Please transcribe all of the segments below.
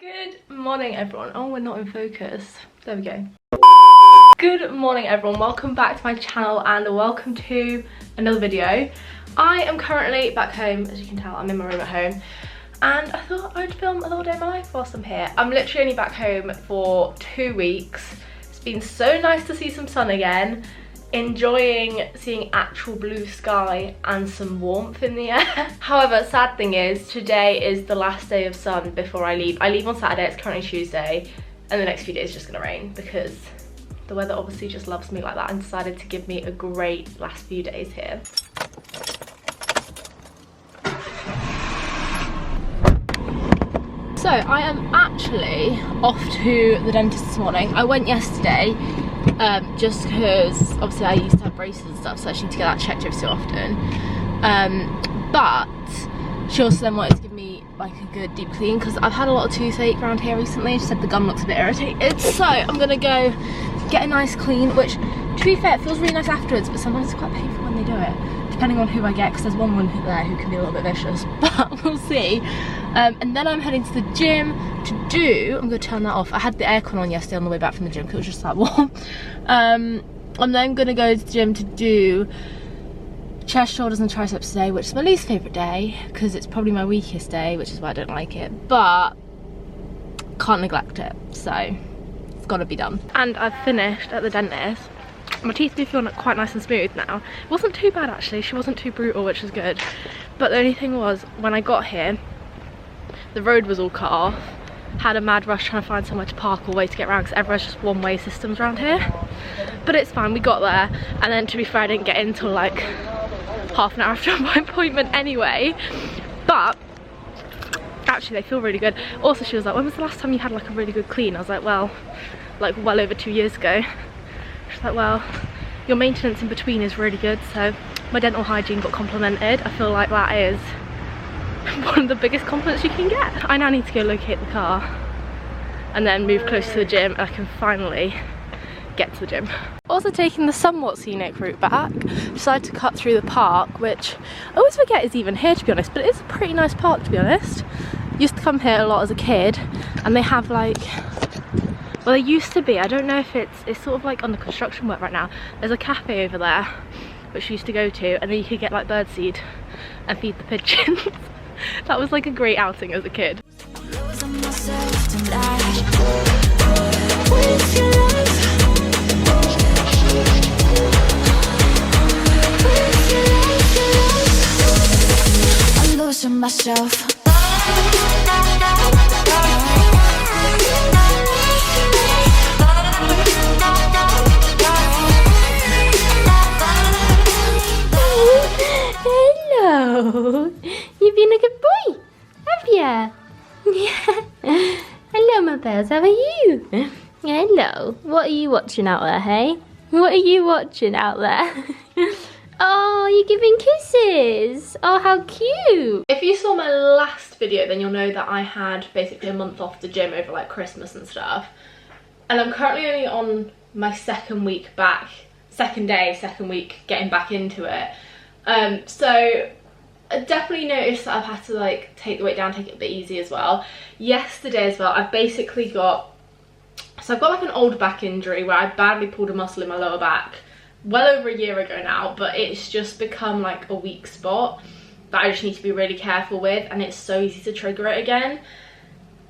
Good morning everyone. Oh, we're not in focus. There we go. Good morning everyone, welcome back to my channel and welcome to another video. I am currently back home. As you can tell, I'm in my room at home and I thought I'd film a little day of my life whilst I'm here. I'm literally only back home for 2 weeks. It's been so nice to see some sun again, enjoying seeing actual blue sky and some warmth in the air. However, sad thing is today is the last day of sun before I leave. I leave on Saturday, it's currently Tuesday, and the next few days just gonna rain because the weather obviously just loves me like that and decided to give me a great last few days here. So I am actually off to the dentist this morning. I went yesterday just because obviously I used to have braces and stuff, so I just need to get that checked every so often. But she also then wanted to give me like a good deep clean because I've had a lot of toothache around here recently. She said the gum looks a bit irritated, so I'm gonna go get a nice clean, which to be fair it feels really nice afterwards, but sometimes it's quite painful when they do it, depending on who I get, because there's one there who can be a little bit vicious, but we'll see. And then I'm heading to the gym to do, I'm going to turn that off. I had the aircon on yesterday on the way back from the gym because it was just that warm. I'm then going to go to the gym to do chest, shoulders and triceps today, which is my least favourite day because it's probably my weakest day, which is why I don't like it, but can't neglect it, so it's got to be done. And I've finished at the dentist. My teeth do feel quite nice and smooth now. It wasn't too bad actually, she wasn't too brutal, which is good. But the only thing was, when I got here, the road was all cut off. Had a mad rush trying to find somewhere to park or way to get around because everyone's just one-way systems around here. But it's fine, we got there. And then to be fair, I didn't get in till like half an hour after my appointment anyway. But actually they feel really good. Also she was like, when was the last time you had like a really good clean? I was like, well over 2 years ago. She's like, well, your maintenance in between is really good, so my dental hygiene got complimented. I feel like that is one of the biggest compliments you can get. I now need to go locate the car and then move close to the gym and I can finally get to the gym. Also taking the somewhat scenic route back, decided to cut through the park, which I always forget is even here to be honest, but it is a pretty nice park to be honest. Used to come here a lot as a kid and they have like, well, they used to be, I don't know if it's sort of like under construction work right now. There's a cafe over there which we used to go to, and then you could get like birdseed and feed the pigeons. That was like a great outing as a kid. I'm losing myself. You've been a good boy, have ya? Yeah. Hello, my bells, how are you? Hello. What are you watching out there, hey? What are you watching out there? Oh, you're giving kisses. Oh, how cute. If you saw my last video, then you'll know that I had basically a month off the gym over like Christmas and stuff. And I'm currently only on my second week getting back into it. So I definitely noticed that I've had to like take the weight down, take it a bit easy as well. Yesterday as well, I've basically got, so I've got like an old back injury where I badly pulled a muscle in my lower back well over a year ago now, but it's just become like a weak spot that I just need to be really careful with, and it's so easy to trigger it again,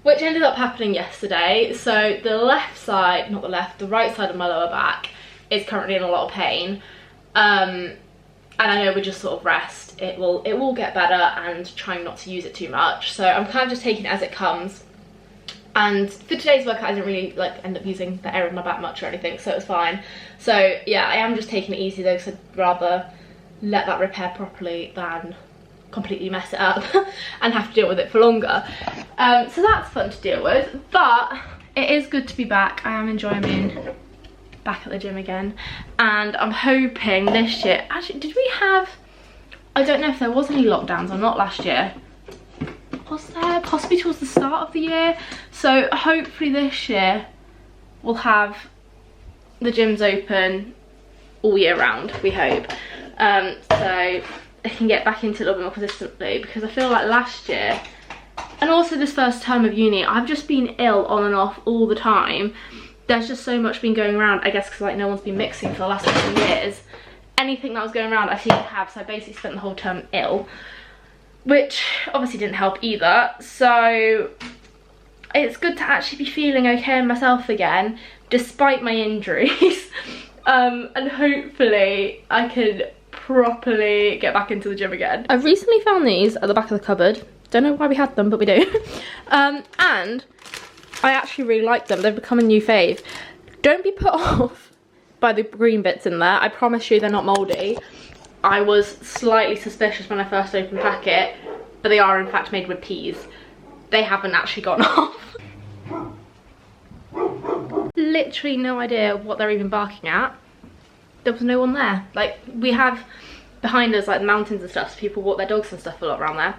which ended up happening yesterday. So the right side of my lower back is currently in a lot of pain. And I know we just sort of rest. It will get better, and trying not to use it too much. So I'm kind of just taking it as it comes. And for today's workout, I didn't really like end up using the area of my back much or anything, so it was fine. So yeah, I am just taking it easy though, because I'd rather let that repair properly than completely mess it up and have to deal with it for longer. So that's fun to deal with, but it is good to be back. I am enjoying being back at the gym again, and I'm hoping this year, actually did we have, I don't know if there was any lockdowns or not last year. Was there? Possibly towards the start of the year. So hopefully this year we'll have the gyms open all year round, we hope. So I can get back into it a little bit more consistently, because I feel like last year And also this first term of uni, I've just been ill on and off all the time. There's just so much been going around, I guess because like no one's been mixing for the last couple of years. Anything that was going around I seem to have, so I basically spent the whole term ill, which obviously didn't help either. So it's good to actually be feeling okay in myself again, despite my injuries. And hopefully I can properly get back into the gym again. I've recently found these at the back of the cupboard. Don't know why we had them, but we do. And I actually really like them. They've become a new fave. Don't be put off by the green bits in there. I promise you they're not mouldy. I was slightly suspicious when I first opened the packet, but they are in fact made with peas. They haven't actually gone off. Literally no idea what they're even barking at. There was no one there. Like, we have behind us like mountains and stuff, so people walk their dogs and stuff a lot around there.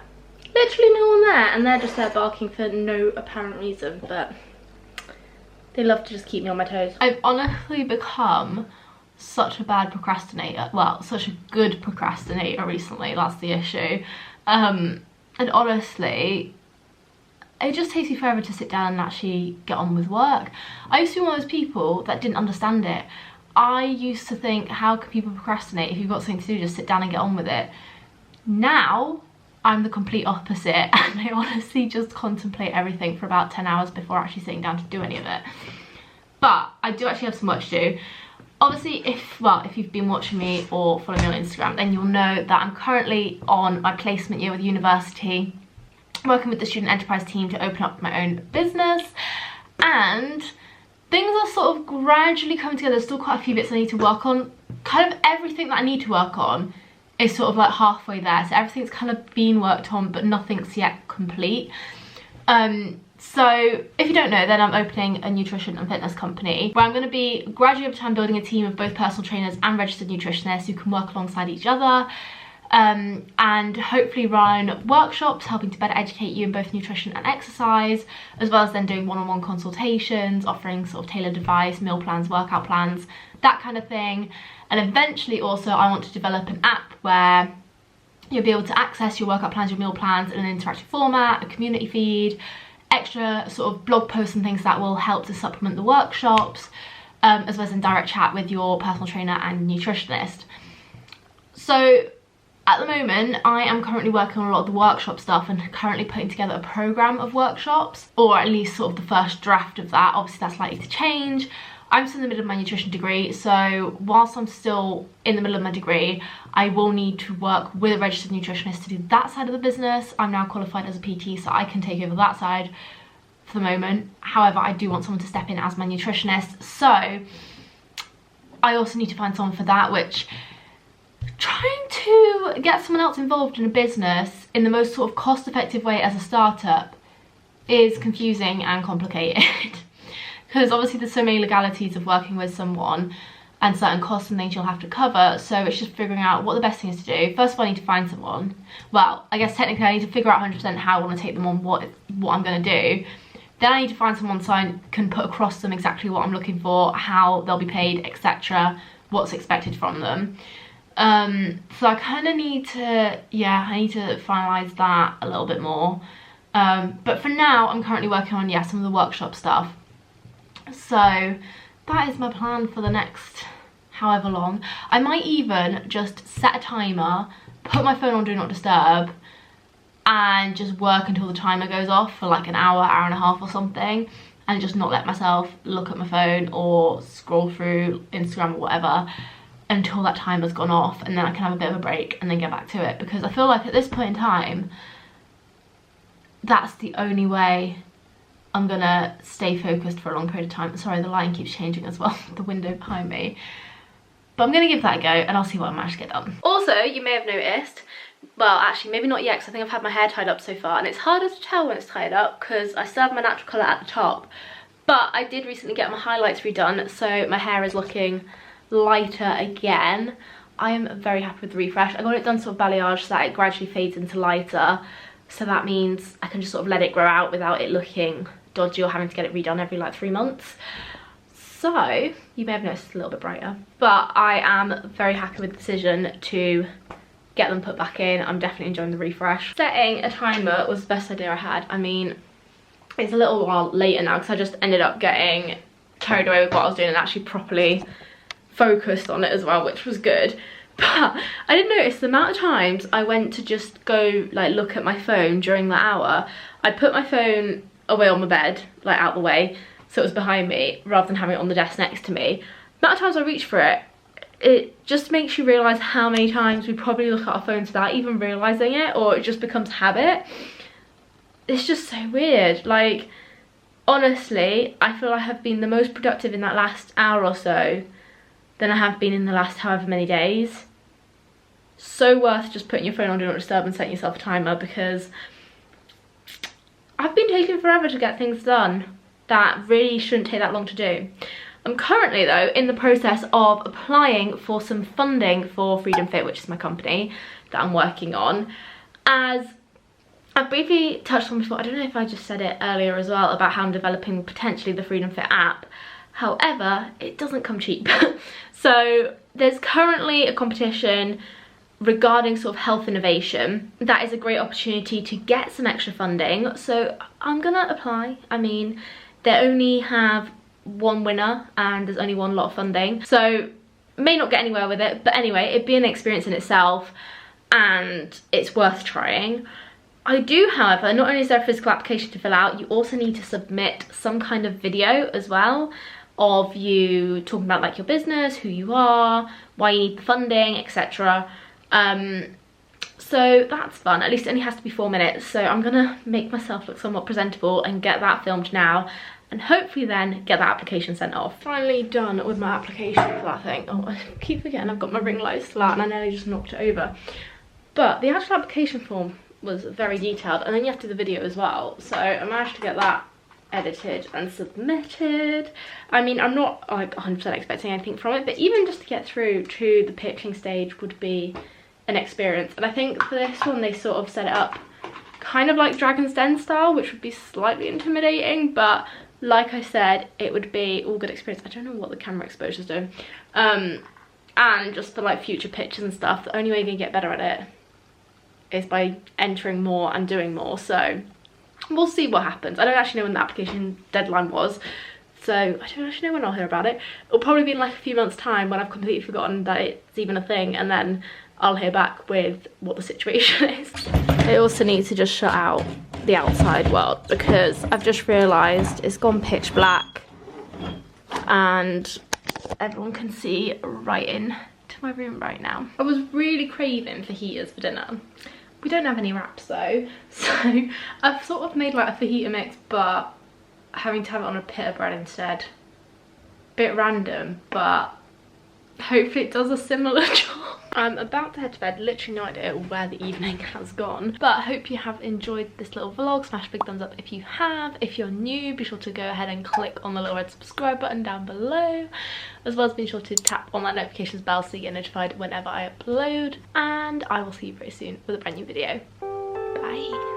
Literally no one there, and they're just there barking for no apparent reason, but they love to just keep me on my toes. I've honestly become such a bad procrastinator. Well, such a good procrastinator recently, that's the issue. And honestly, it just takes me forever to sit down and actually get on with work. I used to be one of those people that didn't understand it. I used to think, how can people procrastinate? If you've got something to do, just sit down and get on with it. Now, I'm the complete opposite, and I honestly just contemplate everything for about 10 hours before actually sitting down to do any of it. But I do actually have some work to do. Obviously, if you've been watching me or following me on Instagram, then you'll know that I'm currently on my placement year with university, working with the student enterprise team to open up my own business, and things are sort of gradually coming together. There's still quite a few bits I need to work on. Kind of everything that I need to work on is sort of like halfway there, so everything's kind of been worked on but nothing's yet complete. So if you don't know, then I'm opening a nutrition and fitness company where I'm going to be gradually over time building a team of both personal trainers and registered nutritionists who can work alongside each other, and hopefully run workshops helping to better educate you in both nutrition and exercise, as well as then doing one-on-one consultations, offering sort of tailored advice, meal plans, workout plans, that kind of thing. And eventually also I want to develop an app where you'll be able to access your workout plans, your meal plans in an interactive format, a community feed, extra sort of blog posts and things that will help to supplement the workshops, as well as in direct chat with your personal trainer and nutritionist. So at the moment, I am currently working on a lot of the workshop stuff and currently putting together a program of workshops, or at least sort of the first draft of that. Obviously that's likely to change. I'm still in the middle of my nutrition degree, so whilst I'm still in the middle of my degree, I will need to work with a registered nutritionist to do that side of the business. I'm now qualified as a PT, so I can take over that side for the moment. However, I do want someone to step in as my nutritionist, so I also need to find someone for that, which trying to get someone else involved in a business in the most sort of cost-effective way as a startup is confusing and complicated. Because obviously there's so many legalities of working with someone and certain costs and things you'll have to cover, so it's just figuring out what the best thing is to do. First of all, I need to find someone. Well, I guess technically I need to figure out 100% how I want to take them on, what I'm going to do. Then I need to find someone so I can put across them exactly what I'm looking for, how they'll be paid, etc., what's expected from them. So I kind of need to, I need to finalise that a little bit more. But for now, I'm currently working on, some of the workshop stuff. So that is my plan for the next however long. I might even just set a timer, put my phone on Do Not Disturb, and just work until the timer goes off for like an hour, hour and a half or something, and just not let myself look at my phone or scroll through Instagram or whatever until that timer's gone off, and then I can have a bit of a break and then get back to it, because I feel like at this point in time that's the only way I'm gonna stay focused for a long period of time. Sorry, the lighting keeps changing as well, the window behind me. But I'm gonna give that a go and I'll see what I manage to get done. Also, you may have noticed, well actually maybe not yet because I think I've had my hair tied up so far, and it's harder to tell when it's tied up because I still have my natural colour at the top. But I did recently get my highlights redone, so my hair is looking lighter again. I am very happy with the refresh. I got it done sort of balayage so that it gradually fades into lighter. So that means I can just sort of let it grow out without it looking dodgy or having to get it redone every like 3 months. So you may have noticed it's a little bit brighter, but I am very happy with the decision to get them put back in. I'm definitely enjoying the refresh. Setting a timer was the best idea I had. I mean, it's a little while later now because I just ended up getting carried away with what I was doing and actually properly focused on it as well, which was good. But I didn't notice the amount of times I went to just go like look at my phone during the hour. I put my phone away on my bed, like out the way, so it was behind me rather than having it on the desk next to me. The amount of times I reached for it, it just makes you realise how many times we probably look at our phones without even realising it, or it just becomes habit. It's just so weird. Like, honestly, I feel I have been the most productive in that last hour or so than I have been in the last however many days. So worth just putting your phone on Do Not Disturb and setting yourself a timer, because I've been taking forever to get things done that really shouldn't take that long to do. I'm currently though in the process of applying for some funding for FreedomFit, which is my company that I'm working on. As I've briefly touched on before, I don't know if I just said it earlier as well, about how I'm developing potentially the FreedomFit app. However, it doesn't come cheap. So there's currently a competition regarding sort of health innovation. That is a great opportunity to get some extra funding. So I'm gonna apply. I mean, they only have one winner and there's only one lot of funding. So may not get anywhere with it, but anyway, it'd be an experience in itself and it's worth trying. I do, however, not only is there a physical application to fill out, you also need to submit some kind of video as well of you talking about like your business, who you are, why you need the funding, etc. So that's fun. At least it only has to be 4 minutes, so I'm gonna make myself look somewhat presentable and get that filmed now, and hopefully then get that application sent off. Finally done with my application for that thing. Oh, I keep forgetting I've got my ring light flat and I nearly just knocked it over. But the actual application form was very detailed, and then you have to do the video as well, so I managed to get that edited and submitted. I mean, I'm not like 100% expecting anything from it, but even just to get through to the pitching stage would be an experience. And I think for this one they sort of set it up kind of like Dragon's Den style, which would be slightly intimidating, but like I said, it would be all good experience. I don't know what the camera exposure's doing. And just for like future pitches and stuff, the only way you can get better at it is by entering more and doing more. So we'll see what happens. I don't actually know when the application deadline was, so I don't actually know when I'll hear about it. It'll probably be in like a few months' time when I've completely forgotten that it's even a thing, and then I'll hear back with what the situation is. I also need to just shut out the outside world because I've just realised it's gone pitch black and everyone can see right in to my room right now. I was really craving fajitas for dinner. We don't have any wraps though, so I've sort of made like a fajita mix, but having to have it on a pita bread instead. Bit random, but hopefully it does a similar job. I'm about to head to bed, literally no idea where the evening has gone, but I hope you have enjoyed this little vlog. Smash a big thumbs up if you have. If you're new, be sure to go ahead and click on the little red subscribe button down below, as well as be sure to tap on that notifications bell so you get notified whenever I upload, and I will see you very soon with a brand new video. Bye.